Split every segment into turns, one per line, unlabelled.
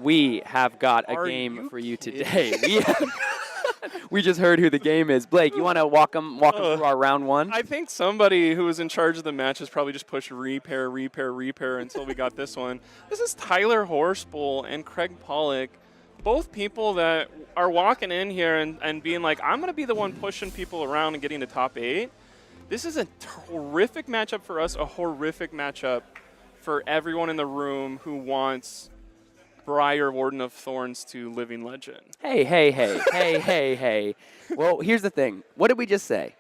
We have got a game for you today. We just heard who the game is. Blake, you want to walk them through our round one?
I think somebody who was in charge of the matches probably just pushed repair until we got this one. This is Tyler Horspool and Craig Pollack, both people that are walking in here and being like, I'm going to be the one pushing people around and getting to top 8. This is a horrific matchup for us, a horrific matchup for everyone in the room who wants Briar, Warden of Thorns to living legend.
Hey. Well, here's the thing. What did we just say?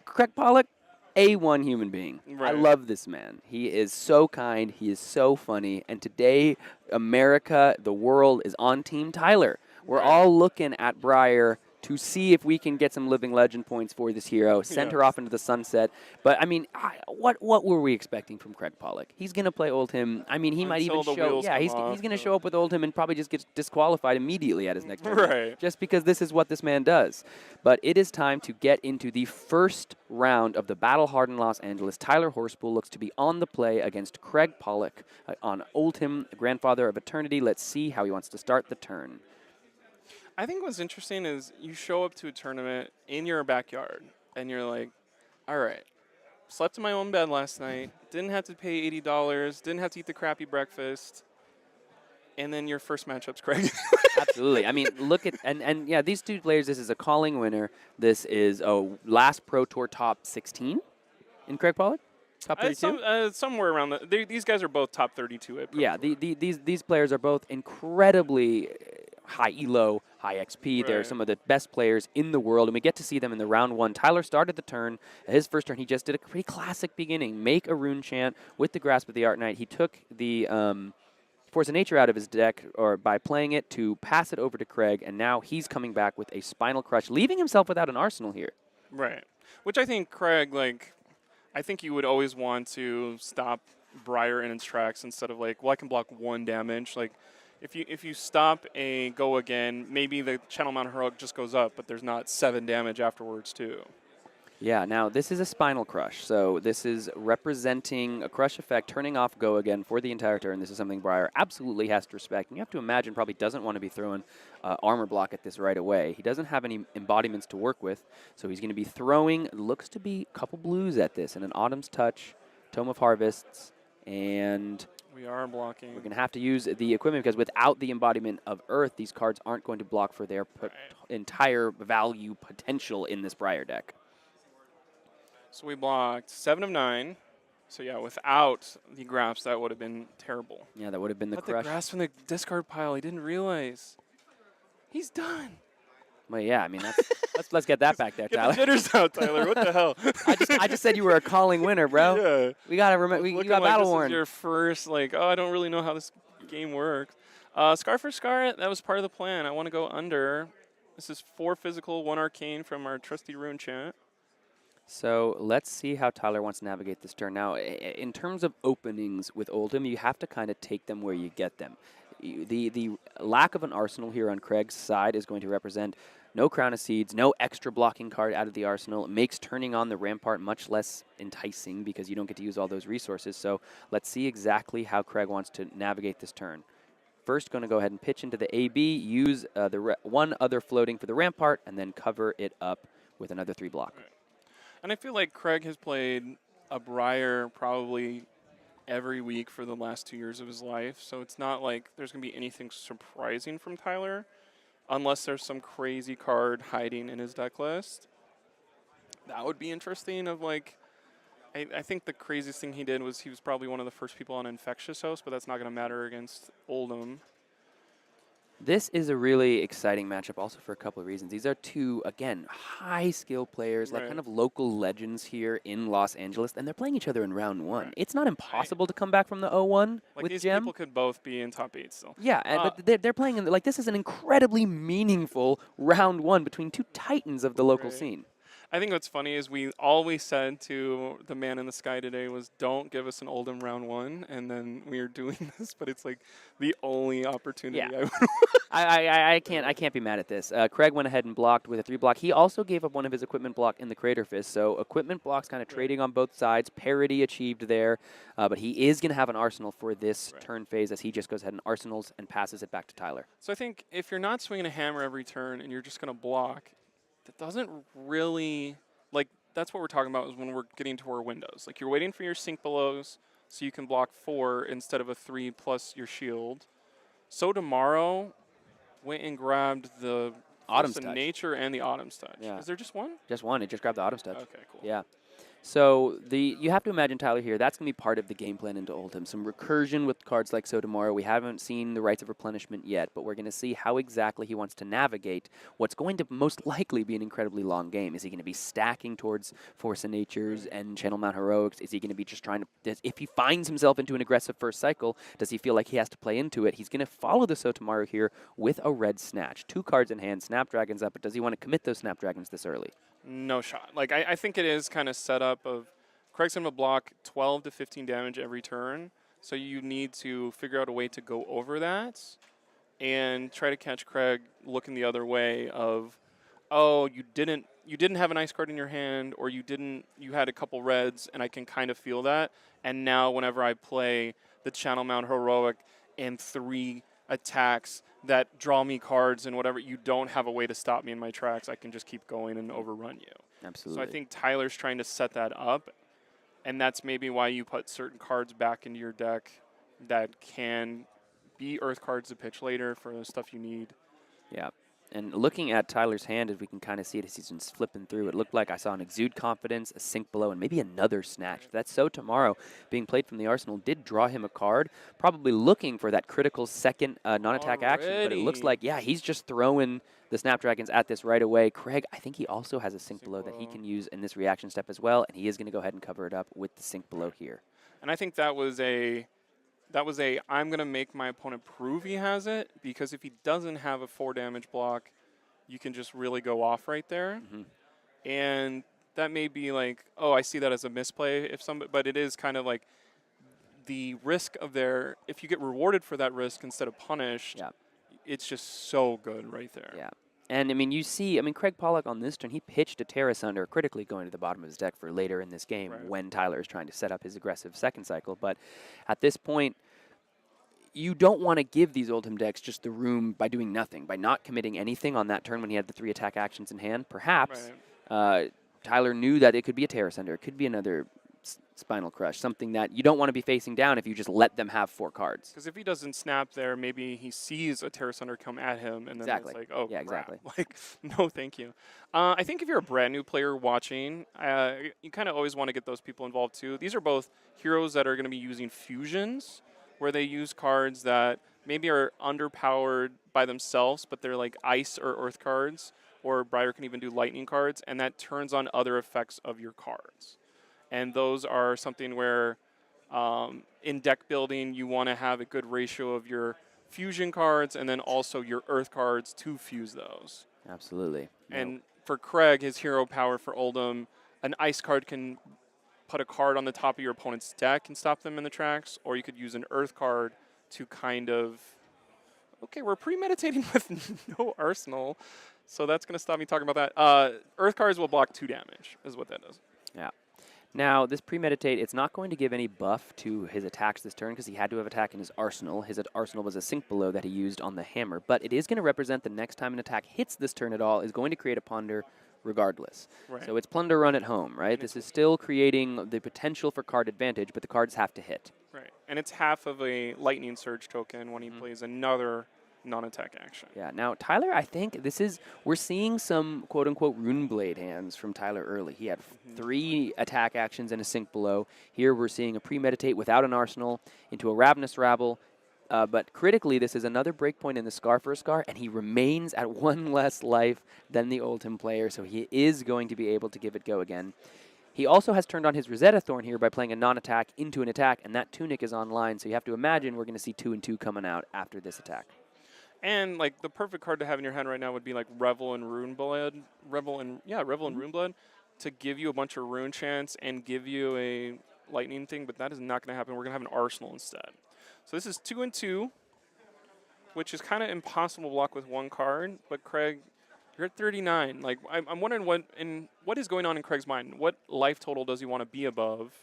Craig Pollack, A1 human being.
Right.
I love this man. He is so kind. He is so funny. And today, America, the world, is on Team Tyler. We're all looking at Briar to see if we can get some living legend points for this hero, send her off into the sunset. But, I mean, what were we expecting from Craig Pollack? He's going to play Oldhim. I mean, he might even show. Yeah, he's going to show up with Oldhim and probably just get disqualified immediately at his next turn.
Right.
Just because this is what this man does. But it is time to get into the first round of the Battle Hardened Los Angeles. Tyler Horspool looks to be on the play against Craig Pollack on Oldhim, Grandfather of Eternity. Let's see how he wants to start the turn.
I think what's interesting is you show up to a tournament in your backyard, and you're like, all right, slept in my own bed last night, didn't have to pay $80, didn't have to eat the crappy breakfast, and then your first matchup's Craig.
Absolutely. I mean, look at, and yeah, these two players, this is a calling winner. This is last Pro Tour top 16 in Craig Pollack? Top 32?
Somewhere around these guys are both top 32.
Yeah, these players are both incredibly high elo, high XP.
Right.
They're some of the best players in the world, and we get to see them in the round one. Tyler started the turn. His first turn, he just did a pretty classic beginning. Make a rune chant with the Grasp of the Art Knight. He took the Force of Nature out of his deck or by playing it to pass it over to Craig, and now he's coming back with a Spinal Crush, leaving himself without an arsenal here.
Right. Which I think Craig, I think you would always want to stop Briar in its tracks instead of well, I can block 1 damage. If you stop a go again, maybe the Channel Mountain Heroic just goes up, but there's not 7 damage afterwards too.
Yeah, now this is a Spinal Crush, so this is representing a crush effect, turning off go again for the entire turn. This is something Briar absolutely has to respect, and you have to imagine probably doesn't want to be throwing armor block at this right away. He doesn't have any embodiments to work with, so he's going to be throwing, looks to be a couple blues at this, and an Autumn's Touch, Tome of Harvests, and
we are blocking.
We're going to have to use the equipment because without the embodiment of Earth, these cards aren't going to block for their entire value potential in this Briar deck.
So we blocked 7 of 9. So yeah, without the grasp, that would have been terrible.
Yeah, that would have been the
Put
crush.
the grasp in the discard pile. He didn't realize. He's done.
Well, yeah, I mean, let's get that back there, Tyler.
Get the jitters out, Tyler. What the hell?
I just said you were a calling winner, bro.
Yeah.
We gotta remember. You got battle worn.
This is your first, I don't really know how this game works. Scar for Scar, that was part of the plan. I want to go under. This is 4 physical, 1 arcane from our trusty rune chant.
So let's see how Tyler wants to navigate this turn. Now, in terms of openings with Oldhim, you have to kind of take them where you get them. The lack of an arsenal here on Craig's side is going to represent no Crown of Seeds, no extra blocking card out of the arsenal. It makes turning on the Rampart much less enticing because you don't get to use all those resources. So let's see exactly how Craig wants to navigate this turn. First, going to go ahead and pitch into the AB, use one other floating for the Rampart, and then cover it up with another 3 block.
Right. And I feel like Craig has played a Briar probably every week for the last 2 years of his life. So it's not like there's going to be anything surprising from Tyler unless there's some crazy card hiding in his deck list. That would be interesting I think the craziest thing he did was he was probably one of the first people on Infectious Host, but that's not going to matter against Oldhim.
This is a really exciting matchup also for a couple of reasons. These are two, again, high-skill players, like kind of local legends here in Los Angeles, and they're playing each other in round 1. Right. It's not impossible to come back from the 0-1 with
these
Gem.
People could both be in top 8 still.
Yeah, but they're playing, this is an incredibly meaningful round 1 between two titans of the local scene.
I think what's funny is all we said to the man in the sky today was, "Don't give us an Oldhim round 1," and then we are doing this. But it's like the only
Yeah.
opportunity I would.
I can't be mad at this. Craig went ahead and blocked with a 3 block. He also gave up one of his equipment block in the Crater Fist, so equipment blocks kind of
Right.
trading on both sides. Parity achieved there, but he is going to have an arsenal for this
Right.
turn phase as he just goes ahead and arsenals and passes it back to Tyler.
So I think if you're not swinging a hammer every turn and you're just going to block, that doesn't really, like, that's what we're talking about is when we're getting to our windows. Like, you're waiting for your sink belows so you can block 4 instead of a 3 plus your shield. So tomorrow went and grabbed the
Autumn's
Force of
Touch.
Nature and the Autumn's Touch.
Yeah.
Is there just one?
Just one. It just grabbed the Autumn's Touch.
Okay, cool.
Yeah. So you have to imagine, Tyler, here, that's going to be part of the game plan into Oldhim. Some recursion with cards like So Tomorrow. We haven't seen the Rites of Replenishment yet, but we're going to see how exactly he wants to navigate what's going to most likely be an incredibly long game. Is he going to be stacking towards Force of Natures and Channel Mount Heroics? Is he going to be just trying to, if he finds himself into an aggressive first cycle, does he feel like he has to play into it? He's going to follow the So Tomorrow here with a red Snatch. 2 cards in hand, Snapdragon's up, but does he want to commit those Snapdragons this early?
No shot. Like, I think it is kind of set up of Craig's going to block 12 to 15 damage every turn, so you need to figure out a way to go over that and try to catch Craig looking the other way of, oh, you didn't have an ice card in your hand, or you had a couple reds, and I can kind of feel that. And now whenever I play the Channel Mount Heroic and 3 attacks that draw me cards and whatever, you don't have a way to stop me in my tracks. I can just keep going and overrun you.
Absolutely.
So I think Tyler's trying to set that up, and that's maybe why you put certain cards back into your deck that can be Earth cards to pitch later for the stuff you need.
Yeah. And looking at Tyler's hand, as we can kind of see it as he's just flipping through, it looked like I saw an Exude Confidence, a Sink Below, and maybe another Snatch. That's So Tomorrow being played from the Arsenal did draw him a card, probably looking for that critical second non-attack action. But it looks like, yeah, he's just throwing the Snapdragons at this right away. Craig, I think he also has a Sink Below that he can use in this reaction step as well, and he is going to go ahead and cover it up with the Sink Below here.
And I think that was a I'm going to make my opponent prove he has it, because if he doesn't have a 4 damage block, you can just really go off right there. And that may be like, oh, I see that as a misplay but it is kind of like the risk of if you get rewarded for that risk instead of punished, it's just so good right there.
Yeah. And, I mean, you see, Craig Pollack on this turn, he pitched a Terra Sunder, critically going to the bottom of his deck for later in this game when Tyler is trying to set up his aggressive second cycle. But at this point, you don't want to give these Oldhim decks just the room by doing nothing, by not committing anything on that turn when he had the 3 attack actions in hand. Perhaps Tyler knew that it could be a Terra Sunder, it could be another Spinal Crush, something that you don't want to be facing down if you just let them have 4 cards.
Because if he doesn't snap there, maybe he sees a Terra Sunder come at him, and then it's like, oh,
yeah,
crap.
exactly.
Like, no, thank you. I think if you're a brand new player watching, you kind of always want to get those people involved too. These are both heroes that are going to be using fusions, where they use cards that maybe are underpowered by themselves, but they're like ice or earth cards, or Briar can even do lightning cards, and that turns on other effects of your cards. And those are something where in deck building, you want to have a good ratio of your fusion cards and then also your earth cards to fuse those.
Absolutely.
And for Craig, his hero power for Oldhim, an ice card can put a card on the top of your opponent's deck and stop them in the tracks, or you could use an earth card to kind of, okay, we're premeditating with no arsenal, so that's going to stop me talking about that. Earth cards will block 2 damage, is what that does.
Yeah. Now, this Premeditate, it's not going to give any buff to his attacks this turn because he had to have attack in his arsenal. His arsenal was a Sink Below that he used on the hammer, but it is going to represent the next time an attack hits this turn at all is going to create a Ponder regardless.
Right.
So it's Plunder Run at home, right? This is still creating the potential for card advantage, but the cards have to hit.
Right, and it's half of a Lightning Surge token when he plays another non-attack action.
Yeah, now Tyler, I think we're seeing some quote-unquote Runeblade hands from Tyler early. He had 3 attack actions and a Sink Below. Here we're seeing a Premeditate without an arsenal into a Ravenous Rabble. But critically, this is another breakpoint in the Scar for a Scar, and he remains at 1 less life than the Oldhim player, so he is going to be able to give it go again. He also has turned on his Rosetta Thorn here by playing a non-attack into an attack, and that Tunic is online, so you have to imagine we're going to see 2 and 2 coming out after this attack.
And like the perfect card to have in your hand right now would be like Revel and Runeblood. Revel and Runeblood. to give you a bunch of rune chance and give you a lightning thing, but that is not going to happen. We're going to have an arsenal instead. So this is 2 and 2, which is kind of impossible to block with one card. But Craig, you're at 39. Like I'm wondering what is going on in Craig's mind. What life total does he want to be above?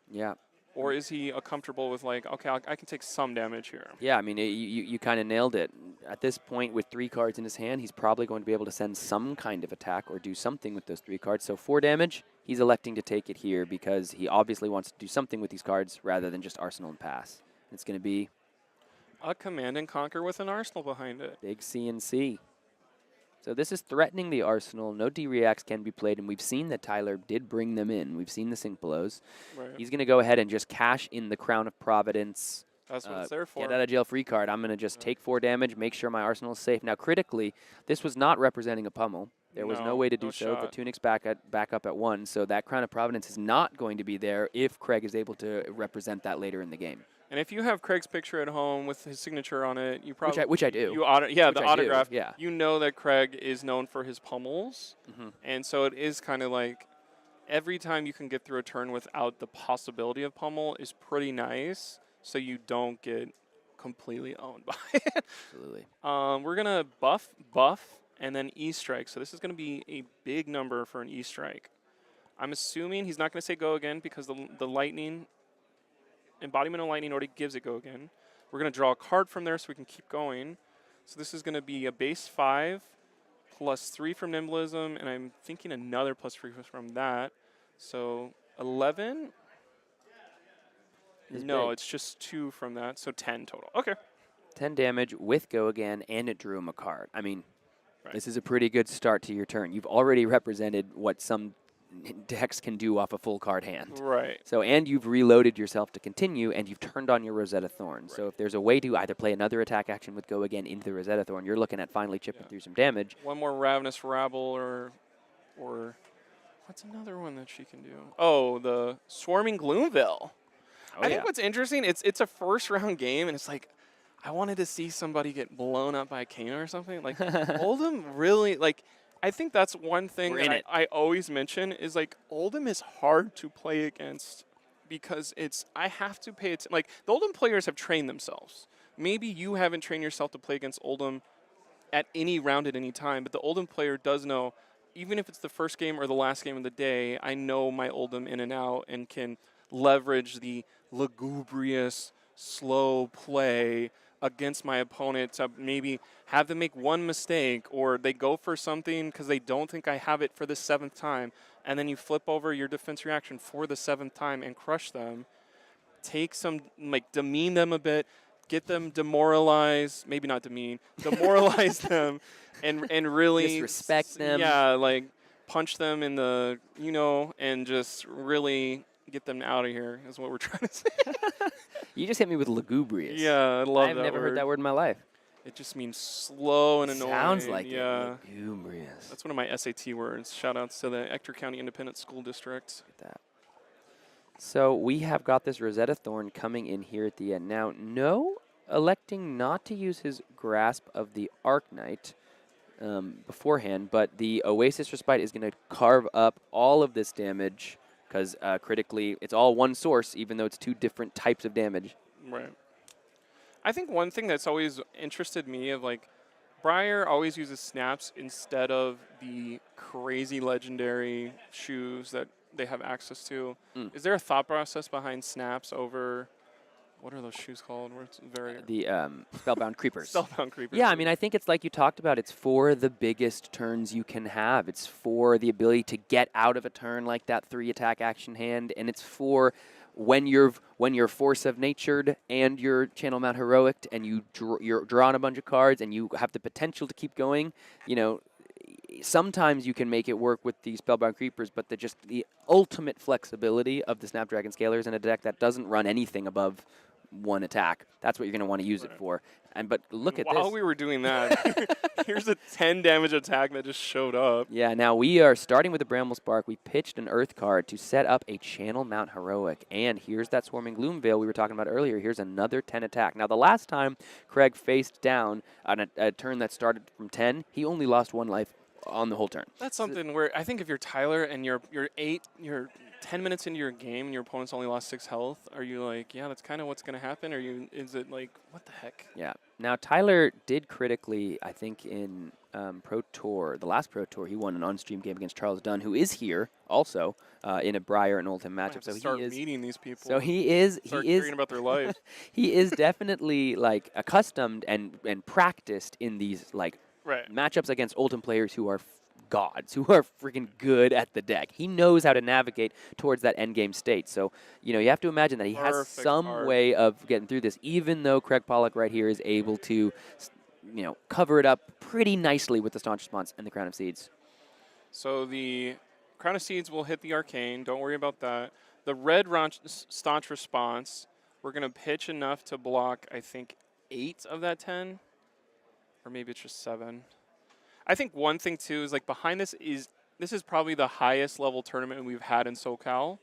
Yeah.
Or is he comfortable with like, okay, I can take some damage here?
Yeah, I mean, you kind of nailed it. At this point, with 3 cards in his hand, he's probably going to be able to send some kind of attack or do something with those 3 cards. So 4 damage, he's electing to take it here because he obviously wants to do something with these cards rather than just arsenal and pass. It's going to be
A command and conquer with an arsenal behind it.
big CNC. So this is threatening the arsenal. No D-reacts can be played, and we've seen that Tyler did bring them in. We've seen the sync blows.
Right.
He's going to go ahead and just cash in the Crown of Providence.
That's what it's there for.
Get out of jail free card. I'm going to just take 4 damage, make sure my arsenal is safe. Now, critically, this was not representing a pummel. There was no way to do so. The tunic's back up at 1, so that Crown of Providence is not going to be there if Craig is able to represent that later in the game.
And if you have Craig's picture at home with his signature on it, you probably
which I do.
The autograph.
Do, yeah.
You know that Craig is known for his pummels, and so it is kind of like every time you can get through a turn without the possibility of pummel is pretty nice, so you don't get completely owned by it.
Absolutely.
We're gonna buff, and then E-strike. So this is gonna be a big number for an E-strike. I'm assuming he's not gonna say go again because the lightning. Embodiment of Lightning already gives it go again. We're going to draw a card from there so we can keep going. So this is going to be a base 5 plus 3 from Nimblism, and I'm thinking another plus 3 from that. So 11? No, it's just 2 from that, so 10 total. Okay.
10 damage with go again, and it drew him a card. I mean, This is a pretty good start to your turn. You've already represented what some decks can do off a full card hand.
Right.
So, and you've reloaded yourself to continue, and you've turned on your Rosetta Thorn. Right. So if there's a way to either play another attack action with go again into the Rosetta Thorn, you're looking at finally chipping through some damage.
One more Ravenous Rabble or what's another one that she can do? Oh, the Swarming Gloomville. I think what's interesting, it's a first round game, and it's like, I wanted to see somebody get blown up by a Kano or something. Like, Oldhim really, like, I think that's one thing that I always mention is, like, Oldhim is hard to play against because I have to pay attention. Like, the Oldhim players have trained themselves. Maybe you haven't trained yourself to play against Oldhim at any round at any time, but the Oldhim player does know, even if it's the first game or the last game of the day, I know my Oldhim in and out and can leverage the lugubrious, slow play against my opponent to maybe have them make one mistake, or they go for something because they don't think I have it for the 7th time, and then you flip over your defense reaction for the 7th time and crush them. Take some, like, demean them a bit, get them demoralized, maybe not demean, demoralize them, and really
disrespect them.
Yeah, like punch them in the, and just really get them out of here is what we're trying to say.
You just hit me with lugubrious.
Yeah, I love that
I've never heard that word in my life.
It just means slow and annoying.
Sounds like
it.
Lugubrious.
That's one of my SAT words. Shout outs to the Ector County Independent School District.
Look at that. So we have got this Rosetta Thorn coming in here at the end. Now, electing not to use his Grasp of the Arknight beforehand, but the Oasis Respite is going to carve up all of this damage because critically it's all one source, even though it's 2 different types of damage.
Right. I think one thing that's always interested me of, like, Briar always uses snaps instead of the crazy legendary shoes that they have access to. Is there a thought process behind snaps over, what are those shoes called? Where it's very
the Spellbound Creepers.
Spellbound Creepers.
Yeah, I mean, I think it's like you talked about. It's for the biggest turns you can have. It's for the ability to get out of a turn like that 3 attack action hand, and it's for when you're Force of Natured and you're Channel Mount Heroic and you're drawing a bunch of cards and you have the potential to keep going. Sometimes you can make it work with the Spellbound Creepers, but the ultimate flexibility of the Snapdragon Scalers in a deck that doesn't run anything above 1 attack. That's what you're going to want to use it for. But look at this.
While we were doing that, here's a 10 damage attack that just showed up.
Yeah, now we are starting with the Bramble Spark. We pitched an Earth card to set up a Channel Mount Heroic. And here's that Swarming Gloomveil we were talking about earlier. Here's another 10 attack. Now, the last time Craig faced down on a turn that started from 10, he only lost 1 life on the whole turn.
That's something where I think if you're Tyler and you're 10 minutes into your game and your opponent's only lost 6 health, are you like, yeah, that's kind of what's going to happen? Is it like, what the heck?
Yeah. Now, Tyler did critically, I think, in Pro Tour, the last Pro Tour, he won an on-stream game against Charles Dunn, who is here also in a Briar and Oldhim
I might
matchup.
have to
So
start
he is
meeting these people.
So he is
caring about their lives.
he is definitely like accustomed and practiced in these like
Right.
matchups against Oldhim players who are gods, who are freaking good at the deck. He knows how to navigate towards that endgame state. So, you know, you have to imagine that he has
Perfect
some
card.
way of getting through this, even though Craig Pollack right here is able to, you know, cover it up pretty nicely with the Staunch Response and the Crown of Seeds.
So the Crown of Seeds will hit the Arcane. Don't worry about that. The red Staunch Response, we're going to pitch enough to block, I think, 8 of that 10. Or maybe it's just 7. I think one thing, too, is like behind this is probably the highest level tournament we've had in SoCal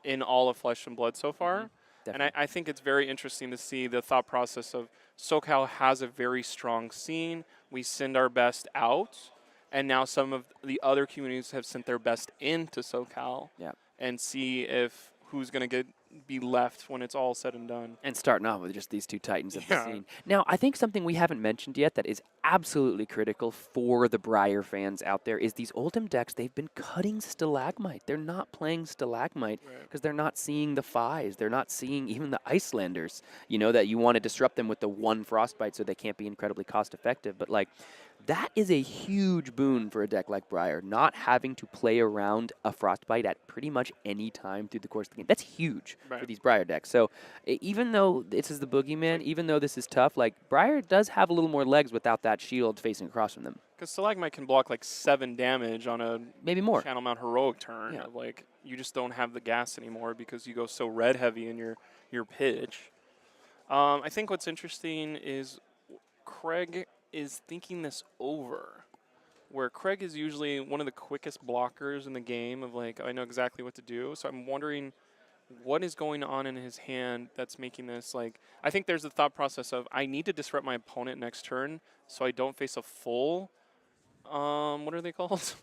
in all of Flesh and Blood so far. And I think it's very interesting to see the thought process of SoCal has a very strong scene. We send our best out. And now some of the other communities have sent their best into SoCal.
Yeah.
And see if who's going to be left when it's all said and done.
And starting off with just these two titans of the scene. Now, I think something we haven't mentioned yet that is absolutely critical for the Briar fans out there is these Oldhim decks, they've been cutting Stalagmite. They're not playing Stalagmite because they're not seeing the Fies. They're not seeing even the Icelanders, you know, that you want to disrupt them with the one Frostbite so they can't be incredibly cost effective. But, like, that is a huge boon for a deck like Briar, not having to play around a Frostbite at pretty much any time through the course of the game. That's huge for these Briar decks. So even though this is the boogeyman, even though this is tough, like Briar does have a little more legs without that shield facing across from them.
Because Stalagmite can block like 7 damage on a
maybe more
Channel Mount Heroic turn.
Yeah.
Like you just don't have the gas anymore because you go so red heavy in your pitch. I think what's interesting is Craig is thinking this over, where Craig is usually one of the quickest blockers in the game of like, I know exactly what to do. So I'm wondering what is going on in his hand that's making this like, I think there's the thought process of I need to disrupt my opponent next turn so I don't face a full, what are they called?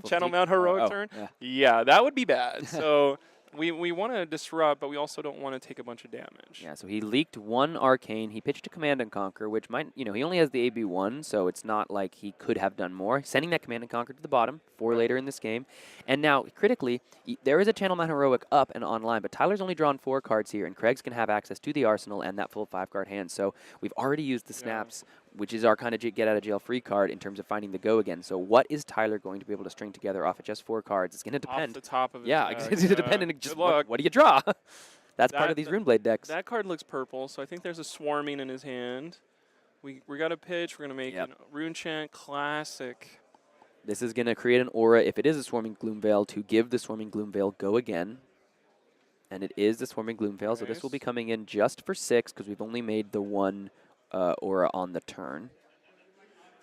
Channel Mount Heroic turn? Yeah, that would be bad. So we want to disrupt, but we also don't want to take a bunch of damage.
Yeah, so he leaked 1 Arcane. He pitched a Command and Conquer, which might, you know, he only has the AB1, so it's not like he could have done more. Sending that Command and Conquer to the bottom for later in this game. And now, critically, there is a Channel Mount Heroic up and online, but Tyler's only drawn 4 cards here, and Craig's can have access to the arsenal and that full 5-card hand. So we've already used the snaps, which is our kind of get-out-of-jail-free card in terms of finding the go again. So what is Tyler going to be able to string together off of just 4 cards? It's going to depend.
Off the top of his
it's going to depend on just what do you draw? That's part of these Runeblade decks.
That card looks purple, so I think there's a Swarming in his hand. We got a pitch. We're going to make a Rune Chant classic.
This is going to create an aura, if it is a Swarming Gloomveil, to give the Swarming Gloomveil go again. And it is the Swarming Gloomveil, so this will be coming in just for 6 because we've only made the 1 aura on the turn.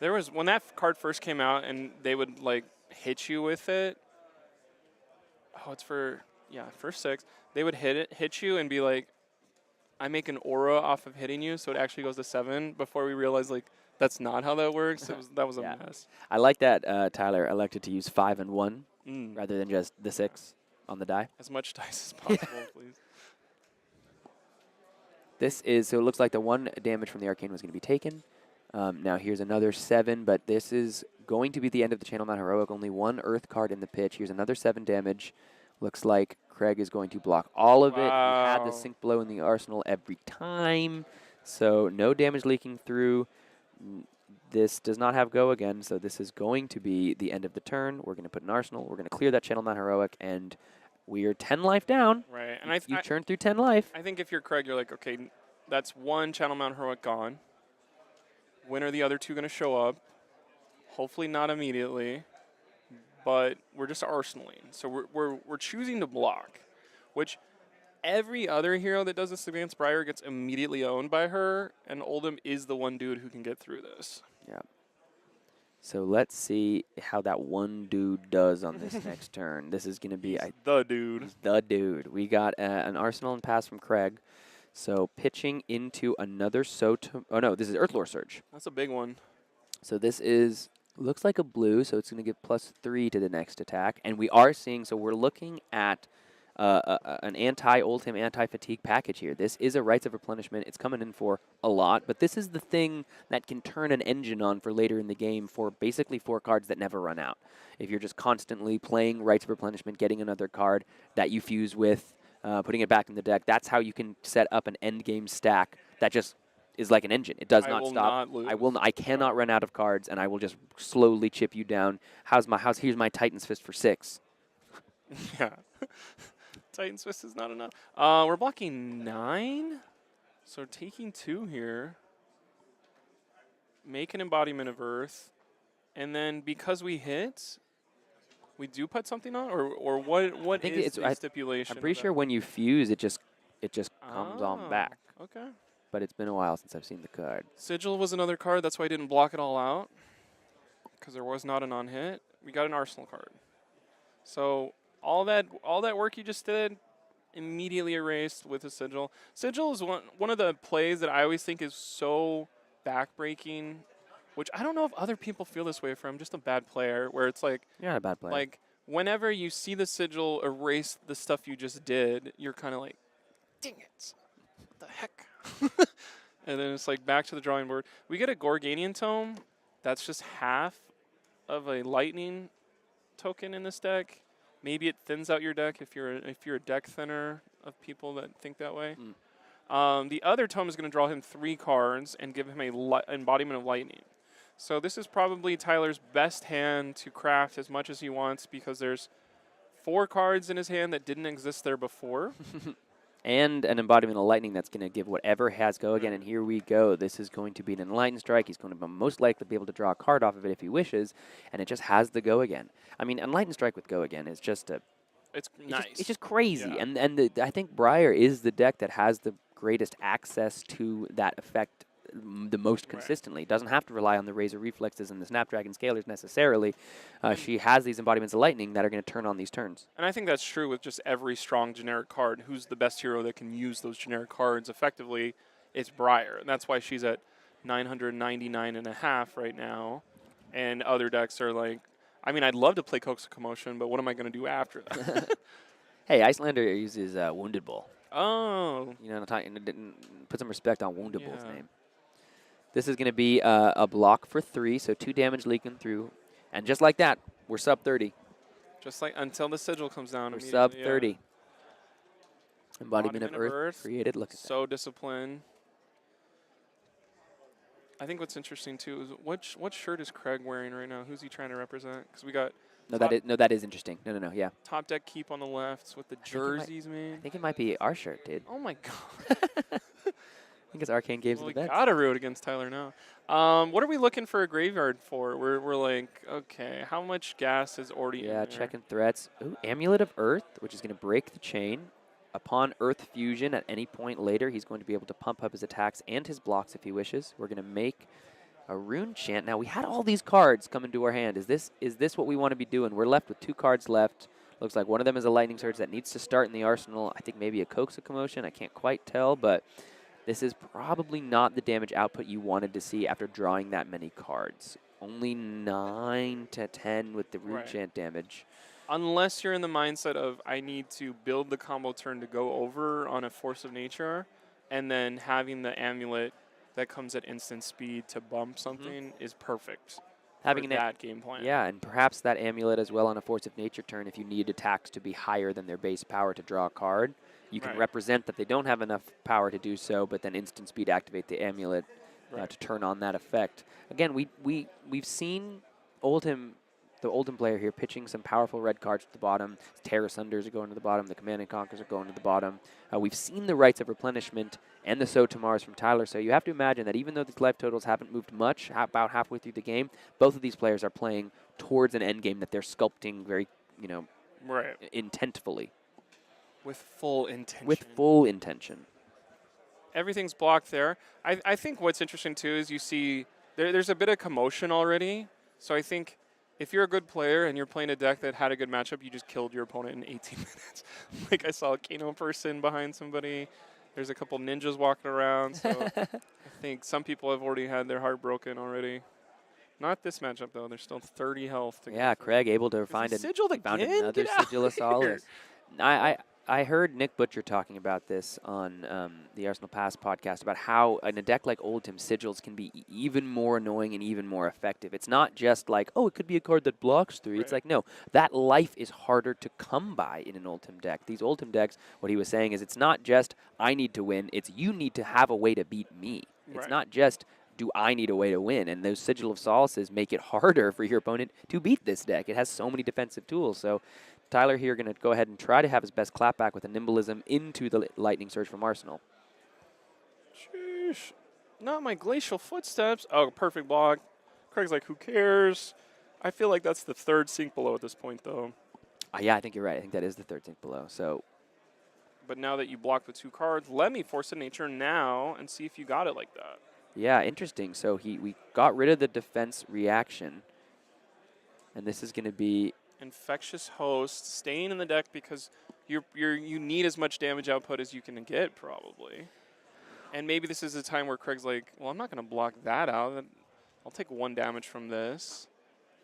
There was, when that card first came out and they would like hit you with it. Oh, it's for 6. They would hit you and be like, I make an aura off of hitting you, so it actually goes to 7 before we realized like that's not how that works. That was a mess.
I like that Tyler elected to use 5 and 1 rather than just the 6 on the die.
As much dice as possible, please.
This is, so it looks like the 1 damage from the Arcane was going to be taken. Now here's another 7, but this is going to be the end of the Channel Mount Heroic. Only 1 Earth card in the pitch. Here's another 7 damage. Looks like Craig is going to block all of it. He had the Sync Blow in the arsenal every time, so no damage leaking through. This does not have go again, so this is going to be the end of the turn. We're going to put an arsenal. We're going to clear that Channel Mount Heroic, and we are 10 life down.
Right, and
you churn through 10 life.
I think if you're Craig, you're like, okay, that's 1 Channel Mount Heroic gone. When are the other 2 going to show up? Hopefully not immediately, but we're just arsenaling. So we're choosing to block, which every other hero that does this against Briar gets immediately owned by her, and Oldhim is the one dude who can get through this.
Yeah. So let's see how that one dude does on this next turn. This is going to be
the dude.
He's the dude. We got an arsenal and pass from Craig. So pitching into another oh no, this is Earthlore Surge.
That's a big one.
So this is Looks like a blue, so it's going to give +3 to the next attack. And we are seeing, so we're looking at an Oldhim anti-fatigue package here. This is a Rites of Replenishment. It's coming in for a lot, but this is the thing that can turn an engine on for later in the game for basically 4 cards that never run out. If you're just constantly playing Rites of Replenishment, getting another card that you fuse with, putting it back in the deck, that's how you can set up an endgame stack that just is like an engine. It does
I
not
will
stop.
not lose.
I cannot run out of cards, and I will just slowly chip you down. Here's my Titan's Fist for 6.
Yeah. Titan's Fist is not enough. We're blocking 9. So we're taking 2 here. Make an embodiment of Earth. And then because we hit, we do put something on? Or what is the stipulation?
I'm pretty sure when you fuse, it just comes on
Oh,
back.
okay.
But it's been a while since I've seen the card.
Sigil was another card. That's why I didn't block it all out. Because there was not an on-hit. We got an Arsenal card. So all that work you just did, immediately erased with a Sigil. Sigil is one of the plays that I always think is so backbreaking, which I don't know if other people feel this way for. I'm just a bad player, where it's like,
You're not a bad player.
like whenever you see the Sigil erase the stuff you just did, you're kind of like, dang it, what the heck? And then it's like back to the drawing board. We get a Gorganian Tome. That's just half of a lightning token in this deck. Maybe it thins out your deck if you're a deck thinner of people that think that way. The other tome is going to draw him 3 cards and give him a embodiment of lightning. So this is probably Tyler's best hand to craft as much as he wants, because there's 4 cards in his hand that didn't exist there before.
And an embodiment of lightning that's going to give whatever has go again. And here we go. This is going to be an Enlightened Strike. He's going to most likely be able to draw a card off of it if he wishes. And it just has the go again. I mean, Enlightened Strike with go again is just
It's nice.
It's just crazy.
Yeah.
And I think Briar is the deck that has the greatest access to that effect the most consistently. Doesn't have to rely on the Razor Reflexes and the Snapdragon Scalers necessarily. She has these embodiments of lightning that are going to turn on these turns.
And I think that's true with just every strong generic card. Who's the best hero that can use those generic cards effectively? It's Briar. And that's why she's at 999.5 right now. And other decks are like, I mean, I'd love to play Coax of Commotion, but what am I going to do after that?
Hey, Icelander uses Wounded Bull.
Oh.
You know, put some respect on Wounded Bull's name. This is going to be a block for 3, so 2 damage leaking through. And just like that, we're sub 30.
Just like until the Sigil comes down.
We're sub 30. Yeah. Embodiment of Earth created. Look at that.
So disciplined. I think what's interesting too is what shirt is Craig wearing right now? Who's he trying to represent? Because we got
that is interesting. No, yeah.
Top deck keep on the left with the jerseys, man.
I think it might be our shirt, dude.
Oh my god.
I think it's Arcane Games
well,
of the
we gotta root against Tyler now. What are we looking for a graveyard for? We're like, okay, how much gas is already in there?
Checking threats. Ooh, Amulet of Earth, which is going to break the chain. Upon Earth Fusion, at any point later, he's going to be able to pump up his attacks and his blocks if he wishes. We're going to make a Rune Chant. Now, we had all these cards come into our hand. Is this what we want to be doing? We're left with 2 cards left. Looks like one of them is a Lightning Surge that needs to start in the arsenal. I think maybe a Coax of Commotion. I can't quite tell, but this is probably not the damage output you wanted to see after drawing that many cards. Only 9 to 10 with the Rune Chant damage.
Unless you're in the mindset of, I need to build the combo turn to go over on a Force of Nature, and then having the amulet that comes at instant speed to bump something is perfect. Having that game plan.
Yeah, and perhaps that amulet as well on a Force of Nature turn, if you need attacks to be higher than their base power to draw a card, you can represent that they don't have enough power to do so, but then instant speed activate the amulet to turn on that effect. Again, we've seen Oldhim, the Oldhim player here, pitching some powerful red cards to the bottom. Terra Sunders are going to the bottom. The Command and Conquers are going to the bottom. We've seen the Rites of Replenishment and the So Tomorrows from Tyler. So you have to imagine that even though these life totals haven't moved much, about halfway through the game, both of these players are playing towards an end game that they're sculpting very, intentfully.
With full intention.
With full intention.
Everything's blocked there. I think what's interesting, too, is you see there's a bit of commotion already. So I think if you're a good player and you're playing a deck that had a good matchup, you just killed your opponent in 18 minutes. Like I saw a Kano person behind somebody. There's a couple ninjas walking around. So I think some people have already had their heart broken already. Not this matchup, though. There's still 30 health to
Yeah,
go for.
Craig able to
Is he
find
sigiled
found
again?
another
Get out
sigil of
of here.
solace. I heard Nick Butcher talking about this on the Arsenal Pass podcast about how in a deck like Oldhim, sigils can be even more annoying and even more effective. It's not just like, oh, it could be a card that blocks 3. It's
Right.
like, no, that life is harder to come by in an Oldhim deck. These Oldhim decks, what he was saying is it's not just I need to win, it's you need to have a way to beat me. It's
Right.
not just do I need a way to win? And those Sigil of Solaces make it harder for your opponent to beat this deck. It has so many defensive tools. So Tyler here going to go ahead and try to have his best clapback with a Nimblism into the Lightning Surge from Arsenal.
Sheesh. Not my glacial footsteps. Oh, perfect block. Craig's like, who cares? I feel like that's the third sink below at this point, though.
Yeah, I think you're right. I think that is the third sink below. So,
But now that you blocked with 2 cards, let me force a nature now and see if you got it like that.
yeah, interesting. So we got rid of the defense reaction. And this is going to be
Infectious Host staying in the deck because you need as much damage output as you can get, probably. And maybe this is a time where Craig's like, well, I'm not going to block that out. I'll take 1 damage from this.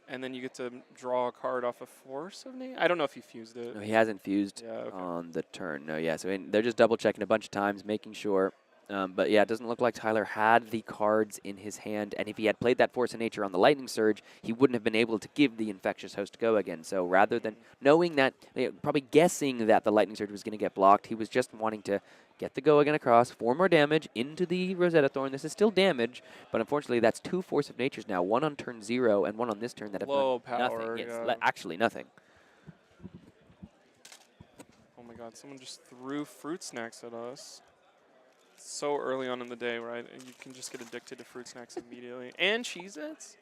And then you get to draw a card off a Force of Nature. I don't know if he fused it.
no, he hasn't fused
Yeah, okay.
on the turn. No, yeah. So they're just double checking a bunch of times, making sure. But yeah, it doesn't look like Tyler had the cards in his hand. And if he had played that Force of Nature on the Lightning Surge, he wouldn't have been able to give the Infectious Host go again. So rather than knowing that, probably guessing that the Lightning Surge was going to get blocked, he was just wanting to get the go again across, 4 more damage into the Rosetta Thorn. This is still damage, but unfortunately that's 2 Force of Natures now, 1 on turn 0 and 1 on this turn that have
Low
done
power,
nothing. Yes,
yeah.
actually nothing.
Oh my god, someone just threw fruit snacks at us. So early on in the day, right? And you can just get addicted to fruit snacks immediately. And Cheez-Its?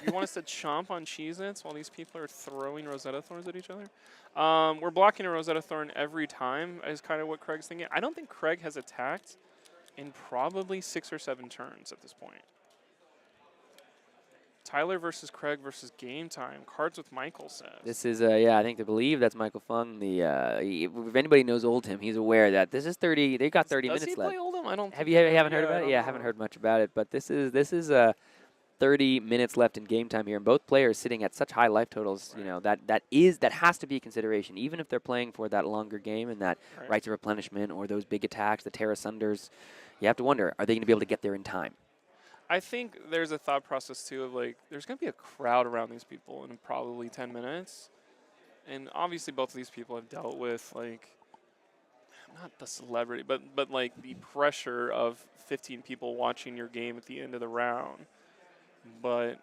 You want us to chomp on Cheez-Its while these people are throwing Rosetta Thorns at each other? We're blocking a Rosetta Thorn every time is kind of what Craig's thinking. I don't think Craig has attacked in probably 6 or 7 turns at this point. Tyler versus Craig versus Game Time. Cards with Michael says.
This is, yeah, I think to believe that's Michael Fung. If anybody knows Oldhim, he's aware that this is 30. They've got 30
Does
minutes
he
left.
play Oldhim? I don't.
Have
think
you
I
haven't heard about
I
it?
don't
Yeah, I
know.
haven't heard much about it. But this is 30 minutes left in game time here, and both players sitting at such high life totals. You know that has to be a consideration, even if they're playing for that longer game and that rites of replenishment or those big attacks, the Terra Sunders. You have to wonder, are they going to be able to get there in time?
I think there's a thought process too of like, there's going to be a crowd around these people in probably 10 minutes. And obviously both of these people have dealt with like, not the celebrity, but like the pressure of 15 people watching your game at the end of the round. But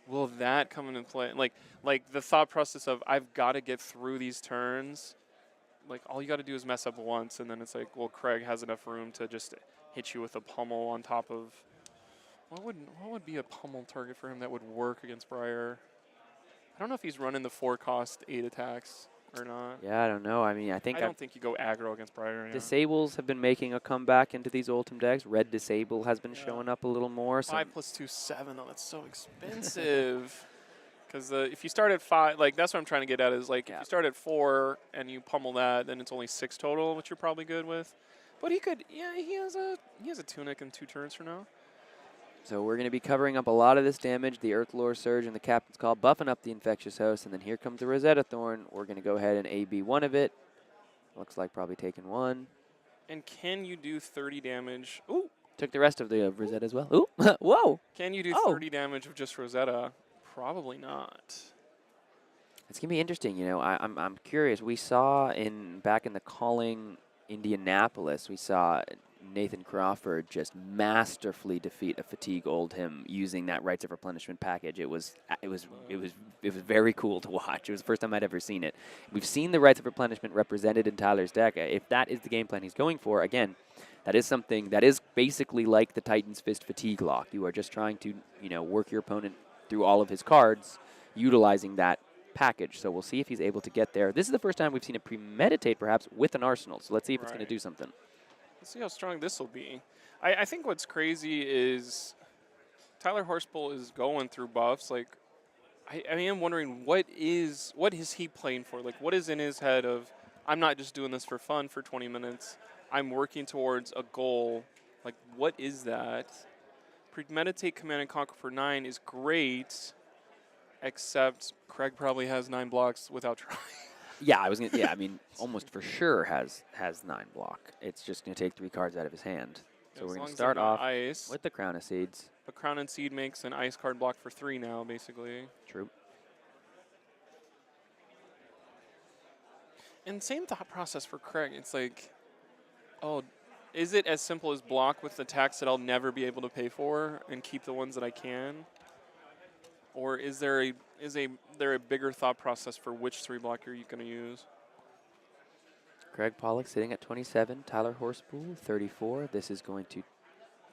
will that come into play? Like the thought process of I've got to get through these turns. Like all you got to do is mess up once, and then it's like, well, Craig has enough room to just hit you with a pummel on top of. What would be a pummel target for him that would work against Briar? I don't know if he's running the 4-cost 8 attacks or not.
Yeah, I don't know. I mean, I
don't think you go aggro against Briar. Yeah.
Disables have been making a comeback into these Ultim decks. Red Disable has been showing up a little more.
5 + 2 = 7 though. That's so expensive. Because if you start at 5, like that's what I'm trying to get at is like if you start at 4 and you pummel that, then it's only 6 total, which you're probably good with. But he could, yeah, he has a tunic in 2 turns for now.
So we're going to be covering up a lot of this damage, the Earthlore Surge and the Captain's Call, buffing up the Infectious Host, and then here comes the Rosetta Thorn. We're going to go ahead and AB one of it. Looks like probably taking 1.
And can you do 30 damage? Ooh.
Took the rest of the Rosetta as well. Ooh, whoa.
Can you do 30 damage of just Rosetta? Probably not.
It's going to be interesting. You know, I'm curious. We saw back in the Calling Indianapolis, we saw Nathan Crawford just masterfully defeat a Fatigue Oldhim using that Rites of Replenishment package. It was very cool to watch. It was the first time I'd ever seen it. We've seen the Rites of Replenishment represented in Tyler's deck. If that is the game plan he's going for, again, that is something that is basically like the Titan's Fist Fatigue lock. You are just trying to, work your opponent through all of his cards, utilizing that package. So we'll see if he's able to get there. This is the first time we've seen it premeditate, perhaps, with an arsenal. So let's see if it's going to do something.
Let's see how strong this will be. I think what's crazy is Tyler Horspool is going through buffs. Like, I am wondering what is he playing for? Like, what is in his head of, I'm not just doing this for fun for 20 minutes. I'm working towards a goal. Like, what is that? Premeditate, Command and Conquer for 9 is great, except Craig probably has 9 blocks without trying.
Yeah, I mean, almost for sure has 9 block. It's just gonna take 3 cards out of his hand. So
As
we're gonna
long as they've
start
got
off
ice.
with the Crown of Seeds.
A Crown and Seed makes an ice card block for 3 now, basically.
True.
And same thought process for Craig. It's like, oh, is it as simple as block with the tax that I'll never be able to pay for and keep the ones that I can? Or is there a bigger thought process for which 3 block you're going to use?
Greg Pollack sitting at 27. Tyler Horspool, 34. This is going to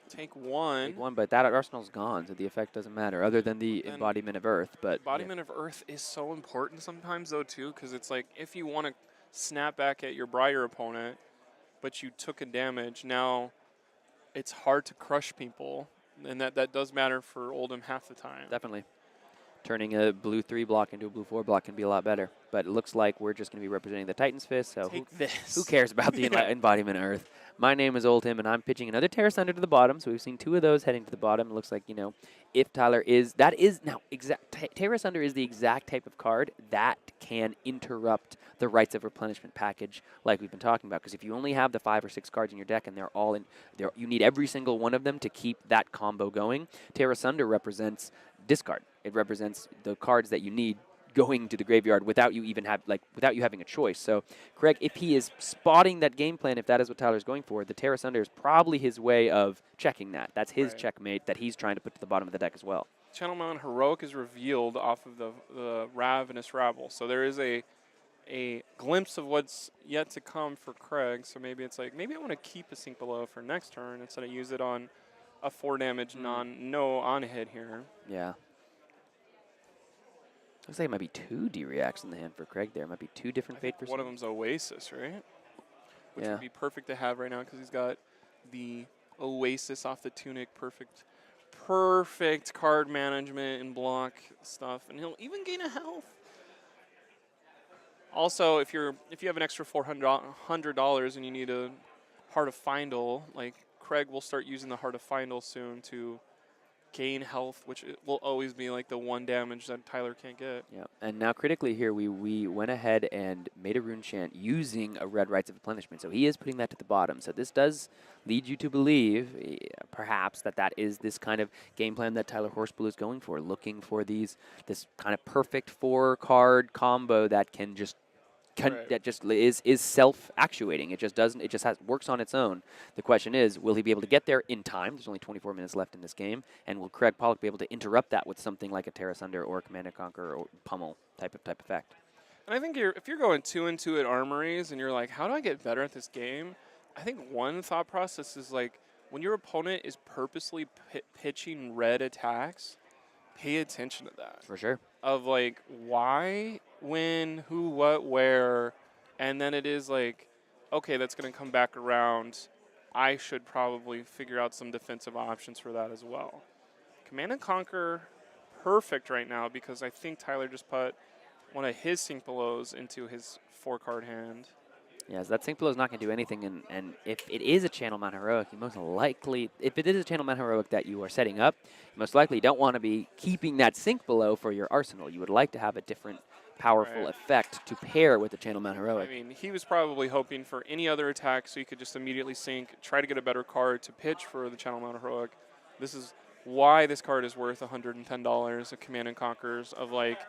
Take 1.
take 1, but that arsenal's gone, so the effect doesn't matter, other than the
Then
embodiment of Earth. But
embodiment of Earth is so important sometimes, though, too, because it's like if you want to snap back at your Briar opponent, but you took a damage, now it's hard to crush people, and that does matter for Oldhim half the time.
Definitely. Turning a blue 3 block into a blue 4 block can be a lot better. But it looks like we're just going to be representing the Titan's Fist, so who cares about the embodiment of Earth? My name is Oldhim, and I'm pitching another Terra Sunder to the bottom, so we've seen 2 of those heading to the bottom. It looks like, if Tyler is, Terra Sunder is the exact type of card that can interrupt the Rites of Replenishment package like we've been talking about, because if you only have the 5 or 6 cards in your deck and they're all in, you need every single one of them to keep that combo going. Terra Sunder represents discard. It represents the cards that you need going to the graveyard without you having a choice. So, Craig, if he is spotting that game plan, if that is what Tyler's going for, the Terra Sunder is probably his way of checking that. That's his checkmate that he's trying to put to the bottom of the deck as well.
Channel Mount Heroic is revealed off of the Ravenous Rabble, so there is a glimpse of what's yet to come for Craig. So maybe it's like, maybe I want to keep a Sink Below for next turn instead of use it on a 4 damage no on hit here.
Yeah. Looks like it might be 2 D-reacts in the hand for Craig there. Might be 2 different fate for
one of them's Oasis, right? Which
yeah.
would be perfect to have right now because he's got the Oasis off the Tunic. Perfect card management and block stuff. And he'll even gain a health. Also, if you have an extra $400 and you need a Heart of Findle, like Craig will start using the Heart of Findle soon to gain health, which will always be like the 1 damage that Tyler can't get.
Yeah, and now critically here, we went ahead and made a rune chant using a red Rites of Replenishment. So he is putting that to the bottom. So this does lead you to believe, perhaps, that is this kind of game plan that Tyler Horspool is going for, looking for this kind of perfect 4-card combo that can just that just is self-actuating. It just doesn't. It just works on its own. The question is, will he be able to get there in time? There's only 24 minutes left in this game, and will Craig Pollack be able to interrupt that with something like a Terra Sunder or a Command and Conquer or Pummel type effect?
And I think if you're going 2-2 at Armories and you're like, how do I get better at this game? I think one thought process is like, when your opponent is purposely pitching red attacks, pay attention to that.
For sure.
Of like, why, when, who, what, where, and then it is like, okay, that's going to come back around. I should probably figure out some defensive options for that as well. Command and Conquer, perfect right now because I think Tyler just put one of his Sink Belows into his 4-card hand.
Yeah, so that Sink Below is not going to do anything, and if it is a Channel Mount Heroic, you most likely, if it is a Channel Mount Heroic that you are setting up, you most likely don't want to be keeping that Sink Below for your arsenal. You would like to have a different powerful effect to pair with the Channel Mount Heroic.
I mean, he was probably hoping for any other attack so he could just immediately sink, try to get a better card to pitch for the Channel Mount Heroic. This is why this card is worth $110 of Command and Conquers, of like,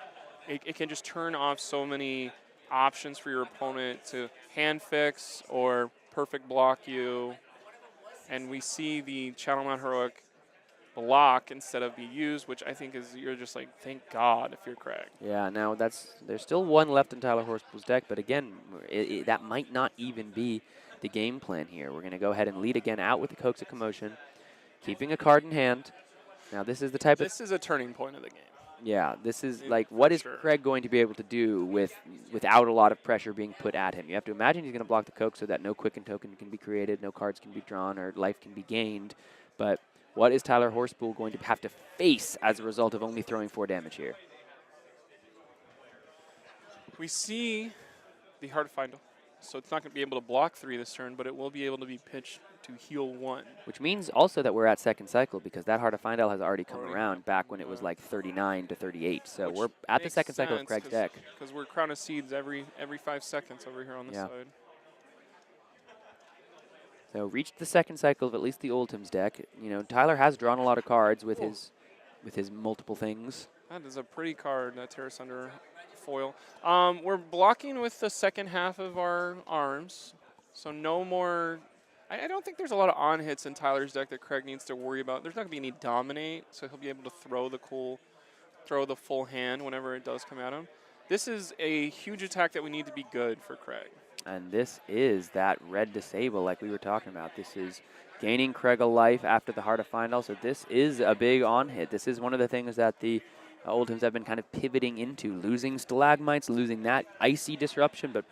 it can just turn off so many options for your opponent to hand fix or perfect block you. And we see the Channel Mount Heroic block instead of be used, which I think is, you're just like, thank God if you're Craig.
Yeah, now there's still 1 left in Tyler Horspool's deck, but again, that might not even be the game plan here. We're going to go ahead and lead again out with the Coax of Commotion, keeping a card in hand. Now this is the type
This is a turning point of the game.
Yeah, this is like, what is Craig going to be able to do without a lot of pressure being put at him? You have to imagine he's going to block the Coax so that no Quicken token can be created, no cards can be drawn, or life can be gained. But what is Tyler Horspool going to have to face as a result of only throwing 4 damage here?
We see the Heart of Findle. So it's not going to be able to block 3 this turn, but it will be able to be pitched to heal 1.
Which means also that we're at second cycle because that Hard to Find Out has already come around back when it was like 39 to 38. So we're at the second cycle of Craig's deck.
Because we're Crown of Seeds every 5 seconds over here on this side.
So reached the second cycle of at least the Oldhim's deck. You know, Tyler has drawn a lot of cards with his multiple things.
That is a pretty card, that Terra Sunder foil. We're blocking with the second half of our arms, so no more. I don't think there's a lot of on hits in Tyler's deck that Craig needs to worry about. There's not gonna be any dominate, so he'll be able to throw the full hand whenever it does come at him. This is a huge attack that we need to be good for Craig.
And this is that red disable like we were talking about. This is gaining Craig a life after the Heart of Find All. So this is a big on hit. This is one of the things that the Oldhims have been kind of pivoting into. Losing Stalagmites, losing that icy disruption, but